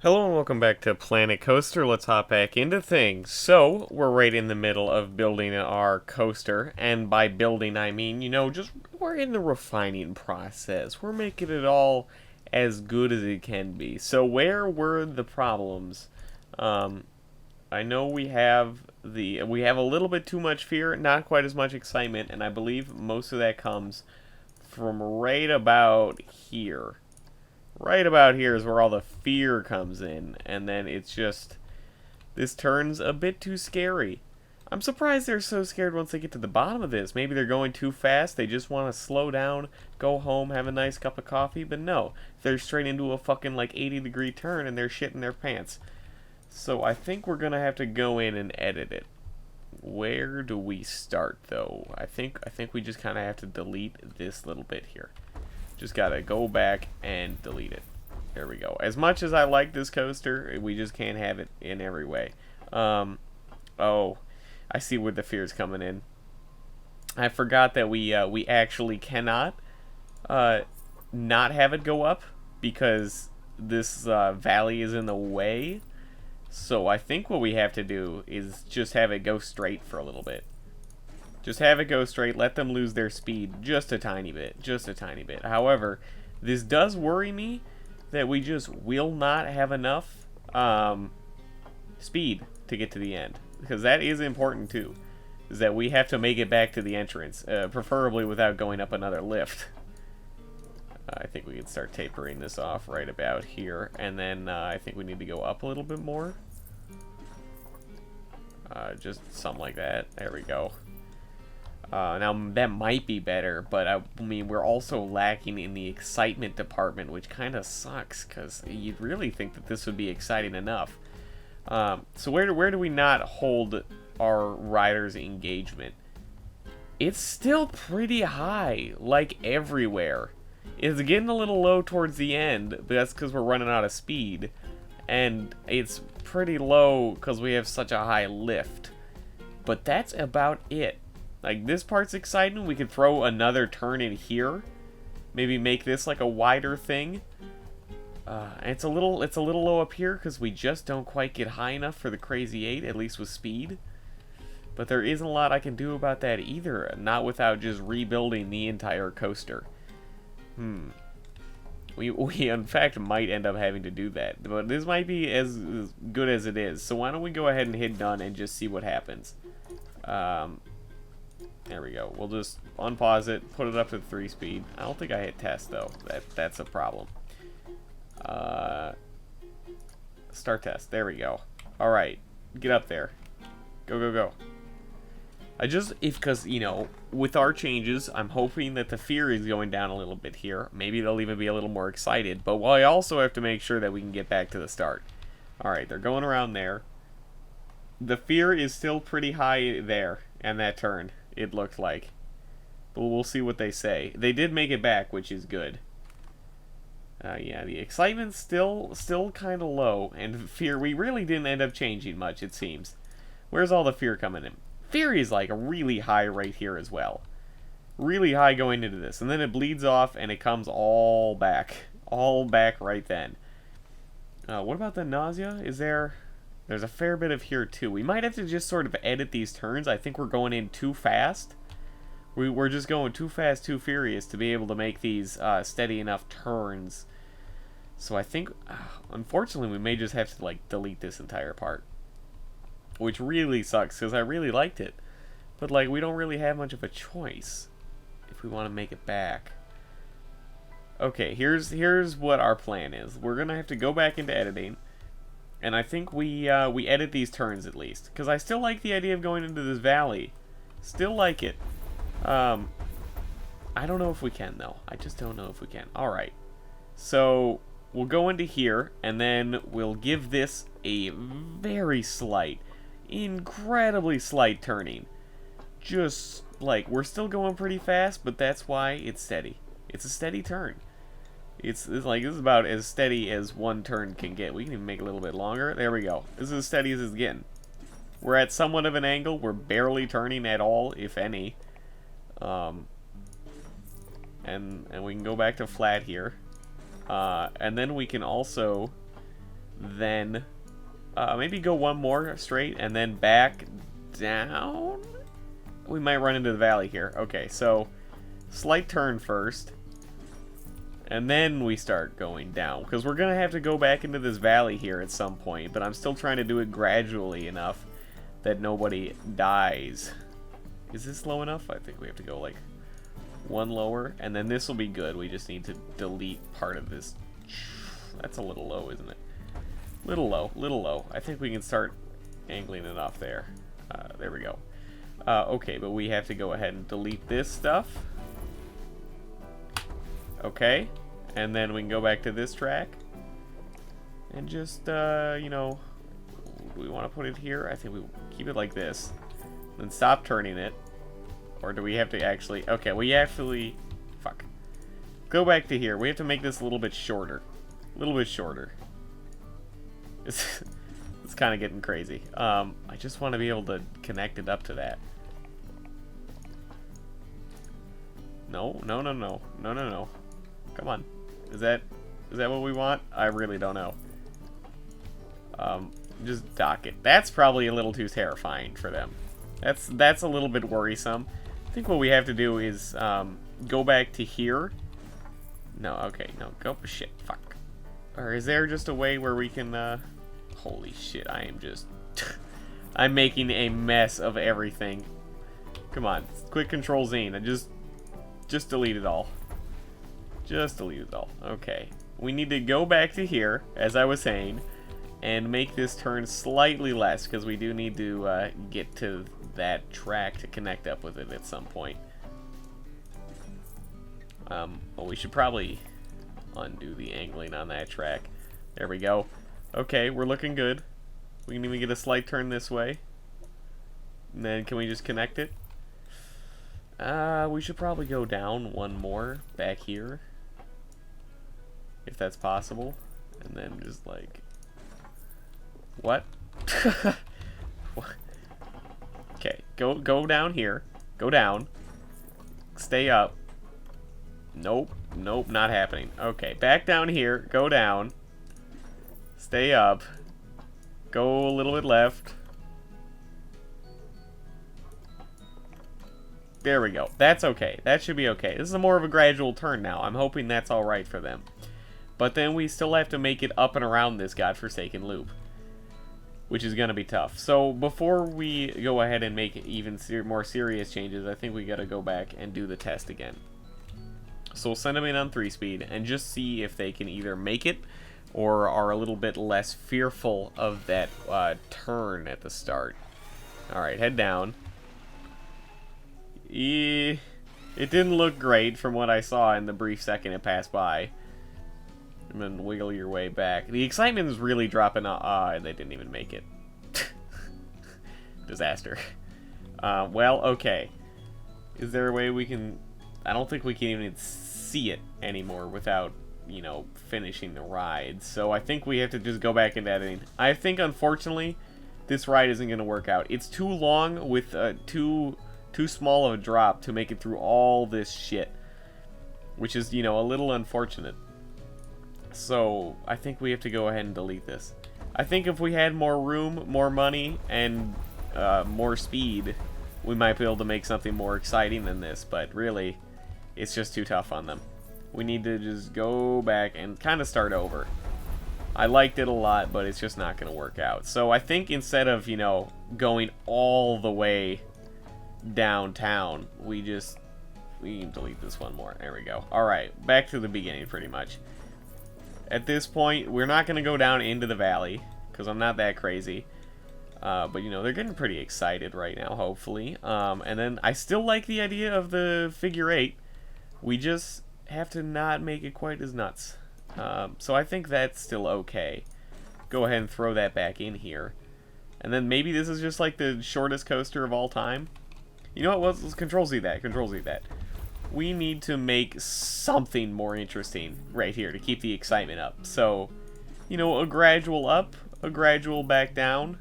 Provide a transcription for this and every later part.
Hello and welcome back to Planet Coaster. Let's hop back into things. So, we're right in the middle of building our coaster, and by building I mean, just we're in the refining process. We're making it all as good as it can be. So, where were the problems? Um, I know we have a little bit too much fear, not quite as much excitement, and I believe most of that comes from right about here. Right about here is where all the fear comes in, and then it's just this turns a bit too scary. I'm surprised they're so scared once they get to the bottom of this. Maybe they're going too fast. They just want to slow down, go home, have a nice cup of coffee. But no, they're straight into a fucking like 80-degree turn and they're shitting their pants. So I think we're gonna have to go in and edit it. Where do we start though? I think we just kind of have to delete this little bit here. Just gotta go back and delete it. There we go. As much as I like this coaster, we just can't have it in every way. Oh, I see where the fear's coming in. I forgot that we actually cannot uh, not have it go up because this valley is in the way. So I think what we have to do is just have it go straight for a little bit. Just have it go straight, let them lose their speed just a tiny bit. Just a tiny bit. However, this does worry me that we just will not have enough speed to get to the end. Because that is important too. Is that we have to make it back to the entrance. Preferably without going up another lift. I think we can start tapering this off right about here. And then I think we need to go up a little bit more. Just something like that. There we go. Now, that might be better, but I mean, we're also lacking in the excitement department, which kind of sucks, because you'd really think that this would be exciting enough. So where do we not hold our riders' engagement? It's still pretty high, like everywhere. It's getting a little low towards the end, but that's because we're running out of speed. And it's pretty low because we have such a high lift. But that's about it. Like, this part's exciting. We could throw another turn in here. Maybe make this like a wider thing. And it's a little low up here because we just don't quite get high enough for the Crazy 8, at least with speed. But there isn't a lot I can do about that either, not without just rebuilding the entire coaster. We in fact might end up having to do that, but this might be as good as it is. So why don't we go ahead and hit done and just see what happens. There we go. We'll just unpause it, put it up to 3 speed. I don't think I hit test though. That's a problem. Start test. There we go. All right, get up there. Go go go. Because with our changes, I'm hoping that the fear is going down a little bit here. Maybe they'll even be a little more excited. But I also have to make sure that we can get back to the start. All right, they're going around there. The fear is still pretty high there, and that turn. It looked like. But we'll see what they say. They did make it back, which is good. Yeah, the excitement's still kind of low, and fear, we really didn't end up changing much, it seems. Where's all the fear coming in? Fear is like really high right here as well. Really high going into this, and then it bleeds off, and it comes all back. All back right then. What about the nausea? There's a fair bit of here too. We might have to just sort of edit these turns. I think we're going in too fast. We're just going too fast, too furious to be able to make these steady enough turns. So I think, unfortunately, we may just have to like delete this entire part. Which really sucks, because I really liked it. But like, we don't really have much of a choice if we want to make it back. Okay, here's what our plan is. We're going to have to go back into editing. And I think we edit these turns at least. Because I still like the idea of going into this valley. Still like it. I don't know if we can, though. I just don't know if we can. Alright. So, we'll go into here, and then we'll give this a very slight, incredibly slight turning. Just, like, we're still going pretty fast, but that's why it's steady. It's a steady turn. It's like, this is about as steady as one turn can get. We can even make it a little bit longer. There we go. This is as steady as it's getting. We're at somewhat of an angle. We're barely turning at all, if any. And we can go back to flat here. And then we can also Then maybe go one more straight and then back down. We might run into the valley here. Okay, so slight turn first. And then we start going down. Because we're going to have to go back into this valley here at some point. But I'm still trying to do it gradually enough that nobody dies. Is this low enough? I think we have to go like one lower. And then this will be good. We just need to delete part of this. That's a little low, isn't it? Little low. Little low. I think we can start angling it off there. There we go. Okay, but we have to go ahead and delete this stuff. Okay. And then we can go back to this track. And just, you know, do we want to put it here? I think we keep it like this. Then stop turning it. Or do we have to actually... Okay, we actually... Fuck. Go back to here. We have to make this a little bit shorter. A little bit shorter. It's kind of getting crazy. I just want to be able to connect it up to that. No, no, no, no. No, no, no. Come on. Is that what we want? I really don't know. Just dock it. That's probably a little too terrifying for them. That's a little bit worrisome. I think what we have to do is go back to here. No, okay, no, go shit, fuck. Or is there just a way where we can holy shit, I am just I'm making a mess of everything. Come on, quick control Z and just delete it all. Just delete it all. Okay. We need to go back to here, as I was saying, and make this turn slightly less, because we do need to get to that track to connect up with it at some point. Well, we should probably undo the angling on that track. There we go. Okay, we're looking good. We can even get a slight turn this way. And then can we just connect it? We should probably go down one more back here. If that's possible. And then just like... What? Okay, go down here. Go down. Stay up. Nope. Nope, not happening. Okay, back down here. Go down. Stay up. Go a little bit left. There we go. That's okay. That should be okay. This is more of a gradual turn now. I'm hoping that's alright for them. But then we still have to make it up and around this godforsaken loop, which is going to be tough. So before we go ahead and make even more serious changes, I think we got to go back and do the test again. So we'll send them in on 3-speed and just see if they can either make it or are a little bit less fearful of that turn at the start. Alright, head down. It didn't look great from what I saw in the brief second it passed by. And then wiggle your way back. The excitement is really dropping off. They didn't even make it. Disaster. Well, okay. Is there a way we can... I don't think we can even see it anymore without, you know, finishing the ride. So I think we have to just go back into editing. I think, unfortunately, this ride isn't going to work out. It's too long with too small of a drop to make it through all this shit. Which is, you know, a little unfortunate. So, I think we have to go ahead and delete this. I think if we had more room, more money, and more speed, we might be able to make something more exciting than this. But really, it's just too tough on them. We need to just go back and kind of start over. I liked it a lot, but it's just not going to work out. So, I think instead of, you know, going all the way downtown, we can delete this one more. There we go. Alright, back to the beginning pretty much. At this point, we're not going to go down into the valley, because I'm not that crazy. But, you know, they're getting pretty excited right now, hopefully. And then, I still like the idea of the figure 8. We just have to not make it quite as nuts. So I think that's still okay. Go ahead and throw that back in here. And then maybe this is just like the shortest coaster of all time. You know what? Let's Control-Z that. Control-Z that. We need to make something more interesting right here to keep the excitement up. So, you know, a gradual up, a gradual back down.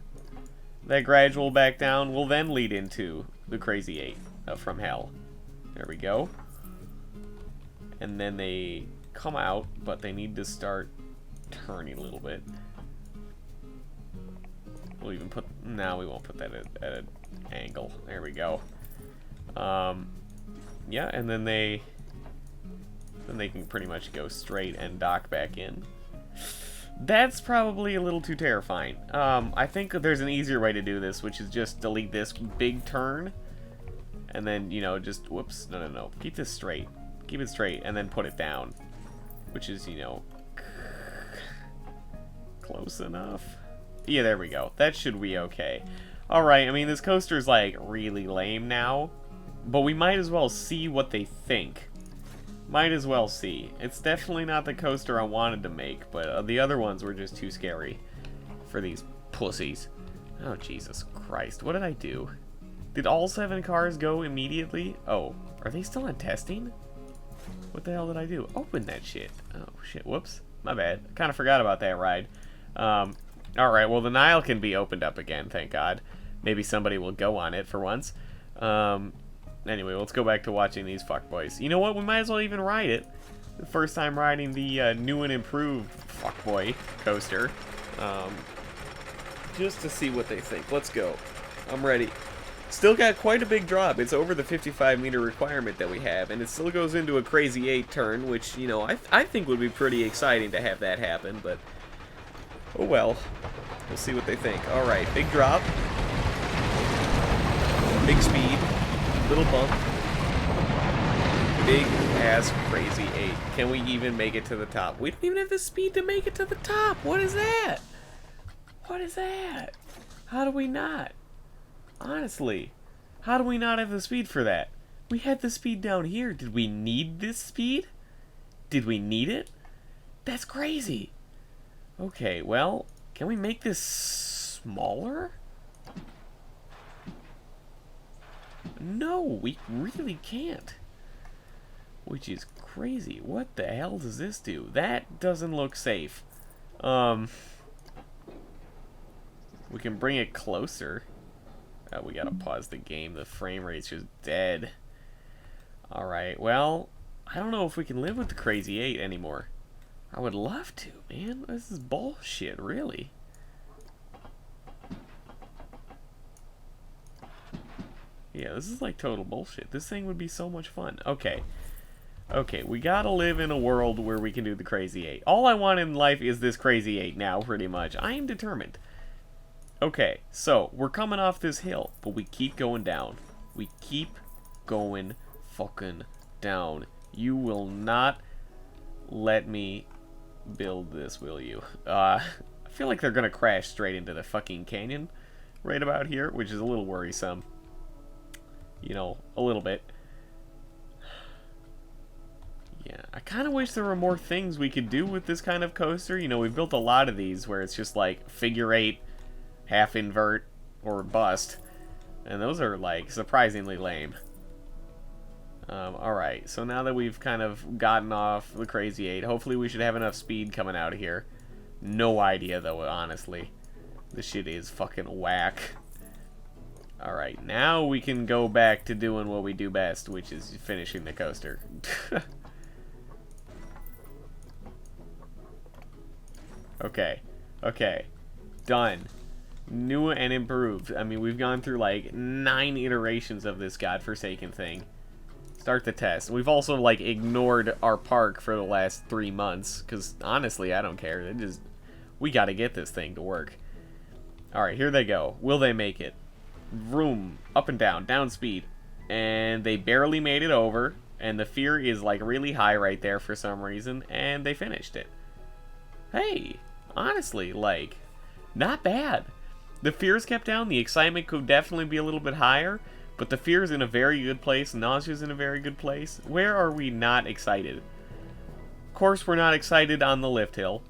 That gradual back down will then lead into the Crazy 8 from Hell. There we go. And then they come out, but they need to start turning a little bit. We'll even put... No, we won't put that at an angle. There we go. Yeah, and then they can pretty much go straight and dock back in. That's probably a little too terrifying. I think there's an easier way to do this, which is just delete this big turn, and then, you know, just, whoops, no. Keep this straight. Keep it straight, and then put it down, which is, you know, close enough. Yeah, there we go. That should be okay. Alright, I mean, this coaster's, like, really lame now, but we might as well see what they think. Might as well see. It's definitely not the coaster I wanted to make, but the other ones were just too scary for these pussies. Oh, Jesus Christ. What did I do? Did all 7 cars go immediately? Oh, are they still on testing? What the hell did I do? Open that shit. Oh, shit. Whoops. My bad. I kind of forgot about that ride. Alright, well, the Nile can be opened up again, thank God. Maybe somebody will go on it for once. Anyway, let's go back to watching these fuckboys. You know what? We might as well even ride it. The first time riding the new and improved fuckboy coaster. Just to see what they think. Let's go. I'm ready. Still got quite a big drop. It's over the 55-meter requirement that we have, and it still goes into a crazy 8 turn, which, you know, I think would be pretty exciting to have that happen, but oh well. We'll see what they think. Alright, big drop. Big speed. Little bump. Big ass crazy 8. Can we even make it to the top? We don't even have the speed to make it to the top. What is that? What is that? How do we not? Honestly, how do we not have the speed for that? We had the speed down here. Did we need this speed? Did we need it? That's crazy. Okay, well, can we make this smaller? No, we really can't. Which is crazy. What the hell does this do? That doesn't look safe. We can bring it closer. We gotta pause the game. The frame rate's just dead. Alright, well, I don't know if we can live with the crazy 8 anymore. I would love to, man. This is bullshit, really. Yeah, this is like total bullshit. This thing would be so much fun. Okay. Okay, we gotta live in a world where we can do the crazy 8. All I want in life is this crazy 8 now, pretty much. I am determined. Okay, so, we're coming off this hill, but we keep going down. We keep going fucking down. You will not let me build this, will you? I feel like they're gonna crash straight into the fucking canyon right about here, which is a little worrisome. You know, a little bit. Yeah, I kind of wish there were more things we could do with this kind of coaster. You know, we've built a lot of these where it's just like figure 8, half invert, or bust. And those are, like, surprisingly lame. Alright, so now that we've kind of gotten off the crazy 8, hopefully we should have enough speed coming out of here. No idea, though, honestly. This shit is fucking whack. Alright, now we can go back to doing what we do best, which is finishing the coaster. Okay. Okay. Done. New and improved. I mean, we've gone through like 9 iterations of this godforsaken thing. Start the test. We've also like ignored our park for the last 3 months, because honestly, I don't care. It just, we gotta get this thing to work. Alright, here they go. Will they make it? Vroom. Up and down. Down speed. And they barely made it over. And the fear is like really high right there for some reason. And they finished it. Hey, honestly, like, not bad. The fears kept down. The excitement could definitely be a little bit higher. But the fear's in a very good place. Nausea's in a very good place. Where are we not excited? Of course, we're not excited on the lift hill.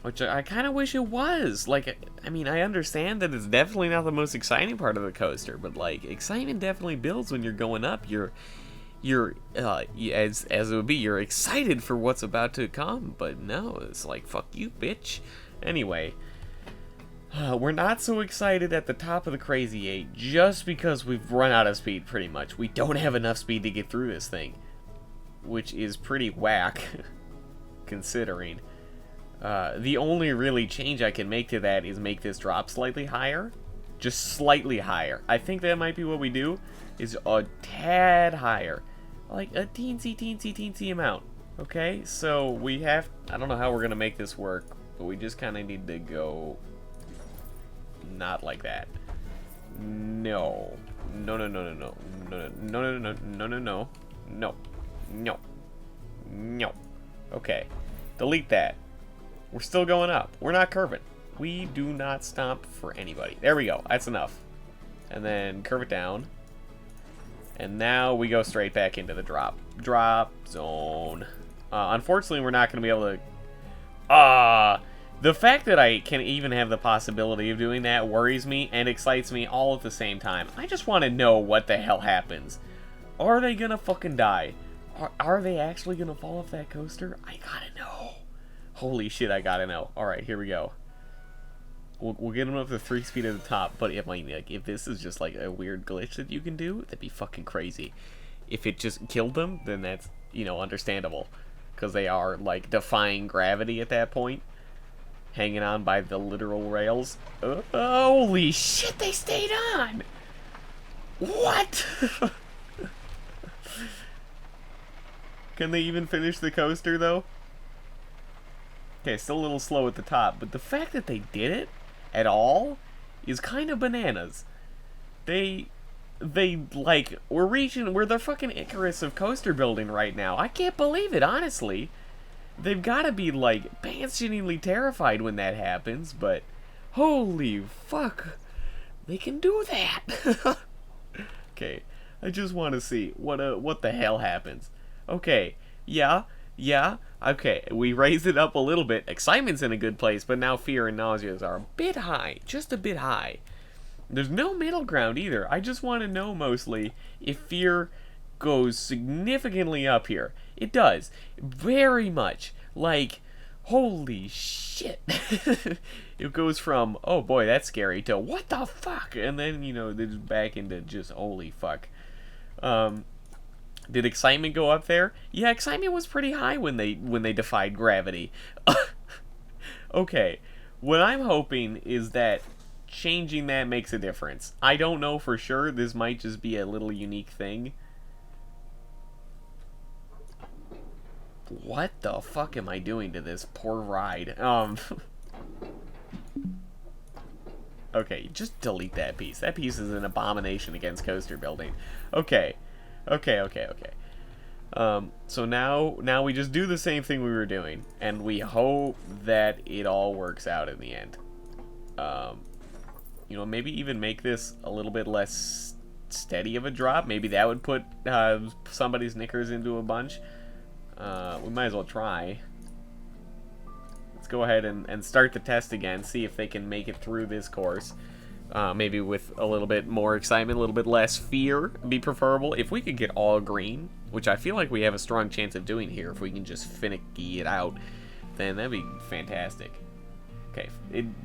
Which I kind of wish it was. Like, I mean, I understand that it's definitely not the most exciting part of the coaster. But, like, excitement definitely builds when you're going up. You're as it would be, you're excited for what's about to come. But no, it's like, fuck you, bitch. Anyway. We're not so excited at the top of the Crazy 8 just because we've run out of speed, pretty much. We don't have enough speed to get through this thing, which is pretty whack, considering. The only really change I can make to that is make this drop slightly higher. Just slightly higher. I think that might be what we do, is a tad higher. Like a teensy amount. Okay, so we have... I don't know how we're going to make this work, but we just kind of need to go... not like that. No. No. Okay. Delete that. We're still going up. We're not curving. We do not stop for anybody. There we go. That's enough. And then curve it down. And now we go straight back into the drop zone. Unfortunately, we're not going to be able to... the fact that I can even have the possibility of doing that worries me and excites me all at the same time. I just want to know what the hell happens. Are they going to fucking die? Are they actually going to fall off that coaster? I gotta know. Holy shit, I gotta know. Alright, here we go. We'll get them up to 3 speed at the top, but if this is just like a weird glitch that you can do, that'd be fucking crazy. If it just killed them, then that's, understandable. Because they are, like, defying gravity at that point. Hanging on by the literal rails. Holy shit, they stayed on! What? Can they even finish the coaster, though? Okay, still a little slow at the top, but the fact that they did it at all is kind of bananas. We're the fucking Icarus of coaster building right now. I can't believe it, honestly. They've got to be, like, pants-shittingly terrified when that happens, but holy fuck, they can do that. Okay, I just want to see what the hell happens. Okay, yeah, okay, we raised it up a little bit. Excitement's in a good place, but now fear and nauseas are a bit high, just a bit high. There's no middle ground either. I just want to know mostly if fear goes significantly up here. It does, very much. Like, holy shit. It goes from, oh boy, that's scary, to what the fuck, and then, it's back into just holy fuck. Did excitement go up there? Yeah, excitement was pretty high when they defied gravity. Okay, what I'm hoping is that changing that makes a difference. I don't know for sure. This might just be a little unique thing. What the fuck am I doing to this poor ride? Okay, just delete that piece. That piece is an abomination against coaster building. Okay. So now we just do the same thing we were doing, and we hope that it all works out in the end. Maybe even make this a little bit less steady of a drop. Maybe that would put somebody's knickers into a bunch. We might as well try. Let's go ahead and start the test again, see if they can make it through this course. Maybe with a little bit more excitement, a little bit less fear would be preferable. If we could get all green, which I feel like we have a strong chance of doing here, if we can just finicky it out, then that'd be fantastic. Okay,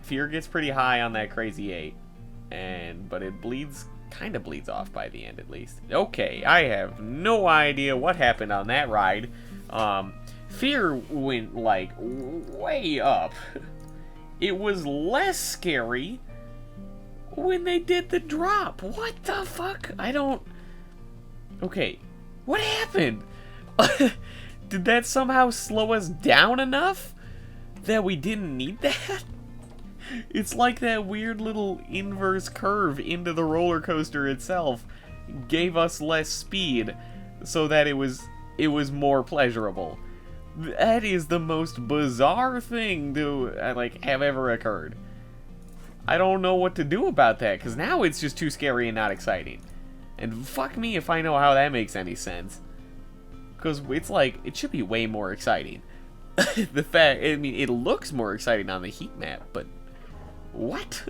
fear gets pretty high on that crazy 8, but it kind of bleeds off by the end at least. Okay, I have no idea what happened on that ride. Fear went like way up. It was less scary when they did the drop. What the fuck? Okay, what happened? Did that somehow slow us down enough that we didn't need that? It's like that weird little inverse curve into the roller coaster itself gave us less speed so that it was more pleasurable. That is the most bizarre thing to have ever occurred. I don't know what to do about that, because now it's just too scary and not exciting. And fuck me if I know how that makes any sense. Because it's it should be way more exciting. It looks more exciting on the heat map, but what?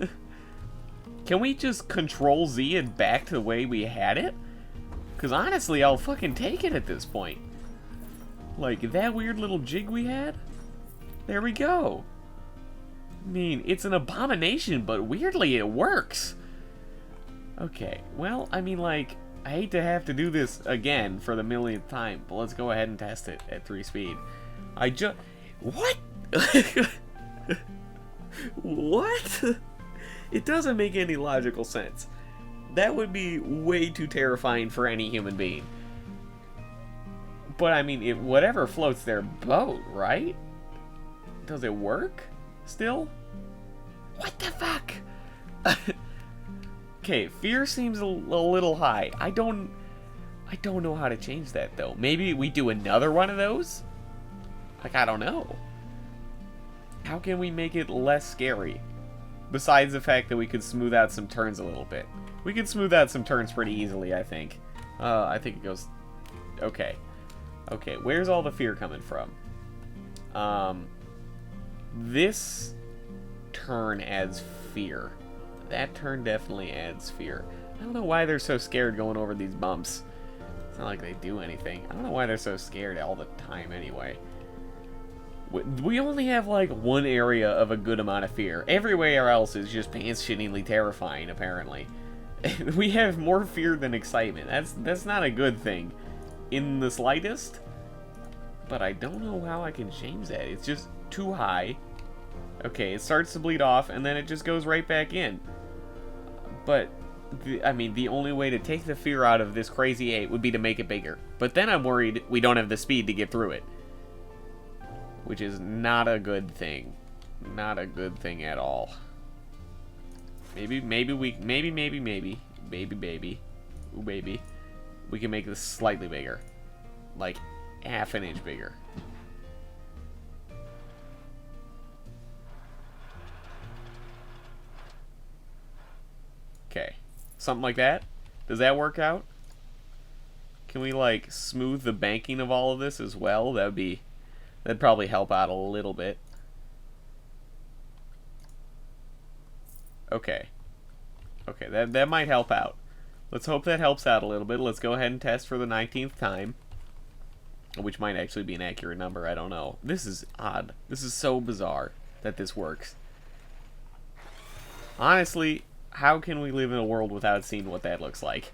Can we just Control Z it back to the way we had it? Because honestly, I'll fucking take it at this point. That weird little jig we had? There we go. I mean, it's an abomination, but weirdly it works. Okay, well, I hate to have to do this again for the millionth time, but let's go ahead and test it at 3 speed. What? What? It doesn't make any logical sense. That would be way too terrifying for any human being. But I mean, whatever floats their boat, right? Does it work still? What the fuck? Okay, fear seems a little high. I don't know how to change that though. Maybe we do another one of those? Like, I don't know. How can we make it less scary? Besides the fact that we could smooth out some turns a little bit. We could smooth out some turns pretty easily, I think. I think it goes... Okay. Okay, where's all the fear coming from? This turn adds fear. That turn definitely adds fear. I don't know why they're so scared going over these bumps. It's not like they do anything. I don't know why they're so scared all the time anyway. We only have like one area of a good amount of fear. Everywhere else is just pants-shittingly terrifying, apparently. We have more fear than excitement. That's not a good thing in the slightest. But I don't know how I can change that. It's just too high. Okay, it starts to bleed off, and then it just goes right back in. But, I mean, the only way to take the fear out of this crazy 8 would be to make it bigger. But then I'm worried we don't have the speed to get through it. Which is not a good thing. Not a good thing at all. Maybe, we can make this slightly bigger. Like, half an inch bigger. Okay. Something like that? Does that work out? Can we, like, smooth the banking of all of this as well? That'd probably help out a little bit. Okay. Okay, that might help out. Let's hope that helps out a little bit. Let's go ahead and test for the 19th time. Which might actually be an accurate number, I don't know. This is odd. This is so bizarre that this works. Honestly, how can we live in a world without seeing what that looks like?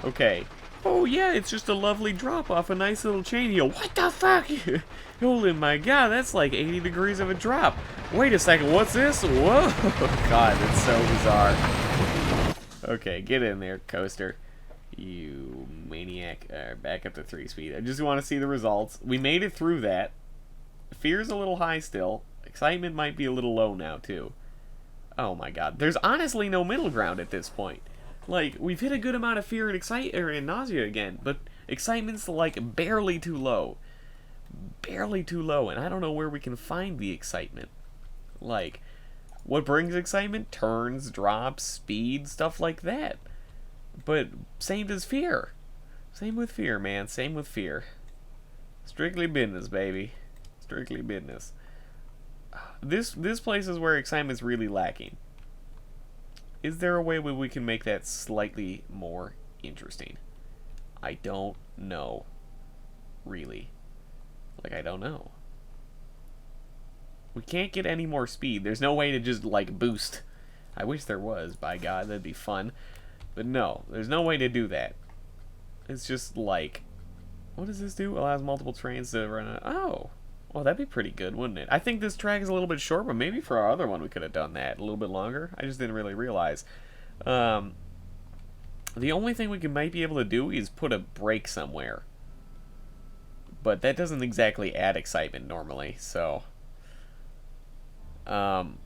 Okay. Oh yeah, it's just a lovely drop off a nice little chain heel. What the fuck? Holy my god, that's like 80 degrees of a drop. Wait a second, what's this? Whoa! God, it's so bizarre. Okay, get in there, coaster. You maniac. Back up to 3 speed. I just want to see the results. We made it through that. Fear's a little high still. Excitement might be a little low now, too. Oh my god. There's honestly no middle ground at this point. Like, we've hit a good amount of fear and nausea again, but excitement's like barely too low. Barely too low, and I don't know where we can find the excitement. Like, what brings excitement? Turns, drops, speed, stuff like that. But same as fear. Same with fear, man. Same with fear. Strictly business, baby. Strictly business. This place is where excitement's really lacking. Is there a way where we can make that slightly more interesting? I don't know. Really. Like, I don't know. We can't get any more speed. There's no way to just, like, boost. I wish there was, by God. That'd be fun. But no, there's no way to do that. It's just like, what does this do? Allows multiple trains to run out. Oh, well, that'd be pretty good, wouldn't it? I think this track is a little bit short, but maybe for our other one we could have done that a little bit longer. I just didn't really realize. The only thing we might be able to do is put a break somewhere. But that doesn't exactly add excitement normally, so... can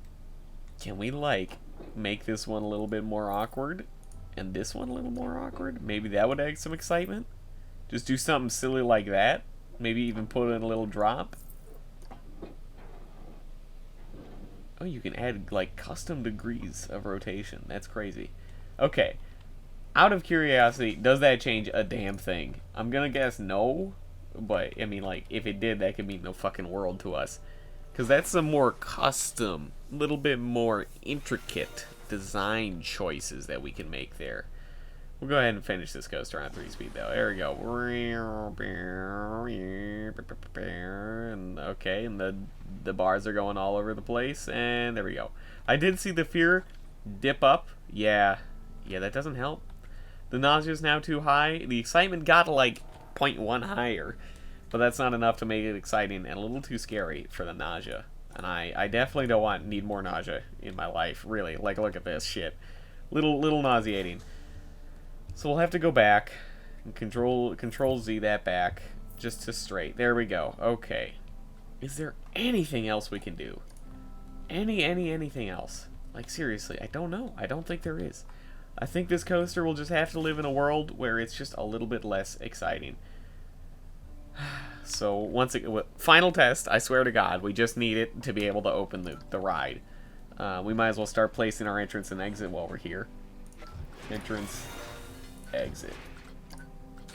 we, like, make this one a little bit more awkward? And this one a little more awkward? Maybe that would add some excitement? Just do something silly like that? Maybe even put in a little drop? Oh, you can add, like, custom degrees of rotation. That's crazy. Okay. Out of curiosity, does that change a damn thing? I'm gonna guess no. But, I mean, like, if it did, that could mean no fucking world to us. Because that's some more custom, little bit more intricate design choices that we can make there. We'll go ahead and finish this coaster on 3 speed, though. There we go. And, okay, and the bars are going all over the place. And there we go. I did see the fear dip up. Yeah, that doesn't help. The nausea is now too high. The excitement got, like, 0.1 higher. But that's not enough to make it exciting and a little too scary for the nausea. And I definitely don't need more nausea in my life, really. Like, look at this shit. Little nauseating. So we'll have to go back and control Z that back just to straight. There we go. Okay. Is there anything else we can do? Anything else? Like, seriously, I don't know. I don't think there is. I think this coaster will just have to live in a world where it's just a little bit less exciting. So, final test, I swear to God, we just need it to be able to open the ride. We might as well start placing our entrance and exit while we're here. Entrance, exit.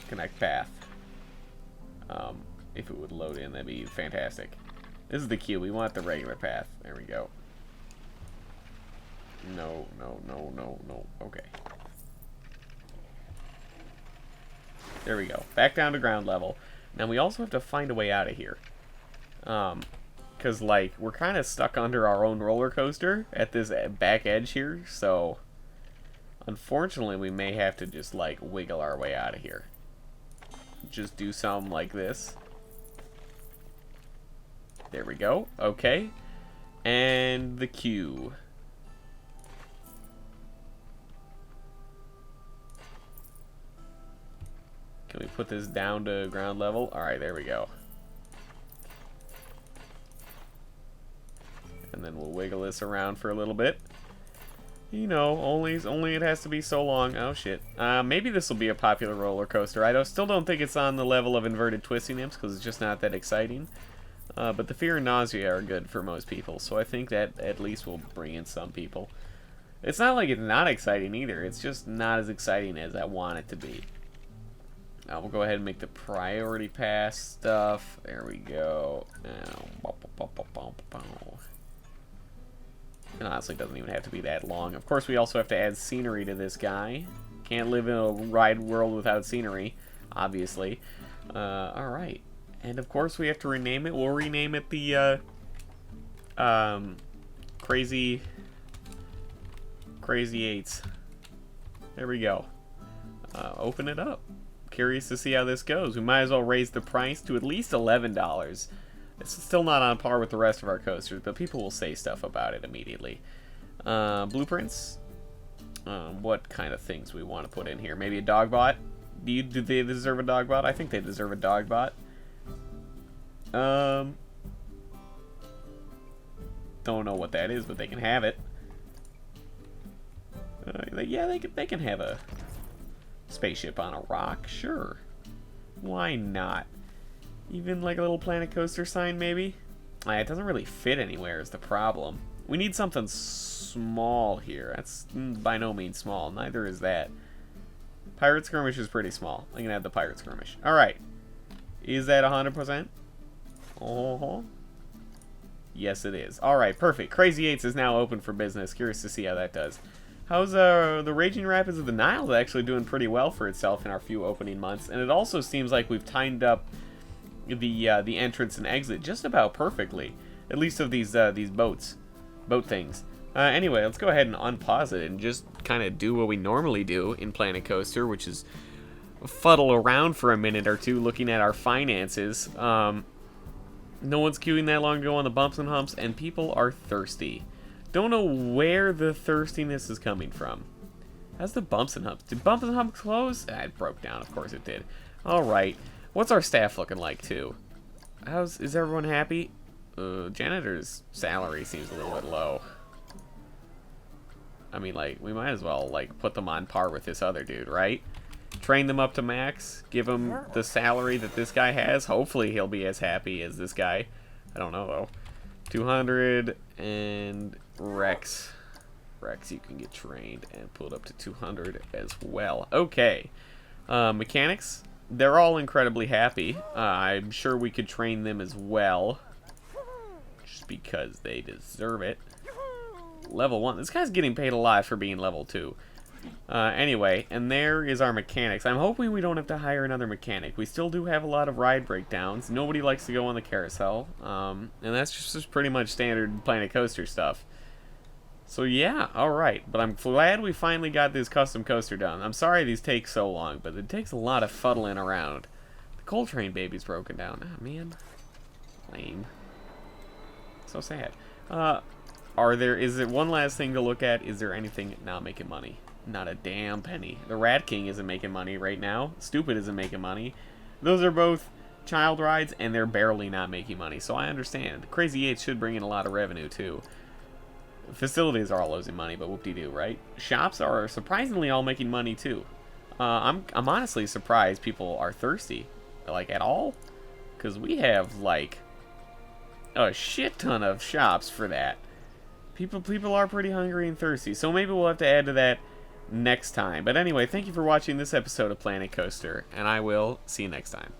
Connect path. If it would load in, that'd be fantastic. This is the queue. We want the regular path. There we go. No. Okay. There we go. Back down to ground level. Now we also have to find a way out of here. Because, like, we're kind of stuck under our own roller coaster at this back edge here, so unfortunately we may have to just, like, wiggle our way out of here. Just do something like this. There we go. Okay. And the queue. Can we put this down to ground level? Alright, there we go. And then we'll wiggle this around for a little bit. You know, only it has to be so long. Oh, shit. Maybe this will be a popular roller coaster. Still don't think it's on the level of Inverted Twisting Imps, because it's just not that exciting. But the fear and nausea are good for most people, so I think that at least will bring in some people. It's not like it's not exciting either. It's just not as exciting as I want it to be. We'll go ahead and make the priority pass stuff. There we go. It honestly doesn't even have to be that long. Of course, we also have to add scenery to this guy. Can't live in a ride world without scenery, obviously. Alright. And of course, we have to rename it. We'll rename it the Crazy Eights. There we go. Open it up. Curious to see how this goes. We might as well raise the price to at least $11. It's still not on par with the rest of our coasters, but people will say stuff about it immediately. Blueprints. What kind of things we want to put in here? Maybe a dog bot? Do they deserve a dog bot? I think they deserve a dog bot. Don't know what that is, but they can have it. Yeah, they can have a spaceship on a rock, sure. Why not? Even like a little Planet Coaster sign, maybe? It doesn't really fit anywhere is the problem. We need something small here. That's by no means small. Neither is that. Pirate Skirmish is pretty small. I can add the Pirate Skirmish. Alright. Is that 100%? Oh. Yes, it is. Alright, perfect. Crazy Eights is now open for business. Curious to see how that does. How's the Raging Rapids of the Nile actually doing pretty well for itself in our few opening months? And it also seems like we've timed up the entrance and exit just about perfectly. At least of these boat things. Anyway, let's go ahead and unpause it and just kind of do what we normally do in Planet Coaster, which is fuddle around for a minute or two looking at our finances. No one's queuing that long to go on the bumps and humps, and people are thirsty. Don't know where the thirstiness is coming from. How's the bumps and humps? Did bumps and humps close? It broke down. Of course it did. Alright. What's our staff looking like, too? Is everyone happy? Janitor's salary seems a little bit low. I mean, like, we might as well, like, put them on par with this other dude, right? Train them up to max. Give him the salary that this guy has. Hopefully he'll be as happy as this guy. I don't know, though. 200 and Rex, you can get trained and pulled up to 200 as well. Okay. Mechanics, they're all incredibly happy. I'm sure we could train them as well, just because they deserve it. Level 1. This guy's getting paid a lot for being level 2. Anyway, and there is our mechanics. I'm hoping we don't have to hire another mechanic. We still do have a lot of ride breakdowns. Nobody likes to go on the carousel. And that's just pretty much standard Planet Coaster stuff. So yeah, alright. But I'm glad we finally got this custom coaster done. I'm sorry these take so long, but it takes a lot of fuddling around. The Coltrane baby's broken down. Ah, man. Lame. So sad. Is there one last thing to look at? Is there anything not making money? Not a damn penny. The Rat King isn't making money right now. Stupid isn't making money. Those are both child rides, and they're barely not making money. So I understand. Crazy 8 should bring in a lot of revenue, too. Facilities are all losing money, but whoop-de-doo, right? Shops are surprisingly all making money, too. I'm honestly surprised people are thirsty. Like, at all? Because we have, like, a shit ton of shops for that. People are pretty hungry and thirsty, so maybe we'll have to add to that next time. But anyway, thank you for watching this episode of Planet Coaster, and I will see you next time.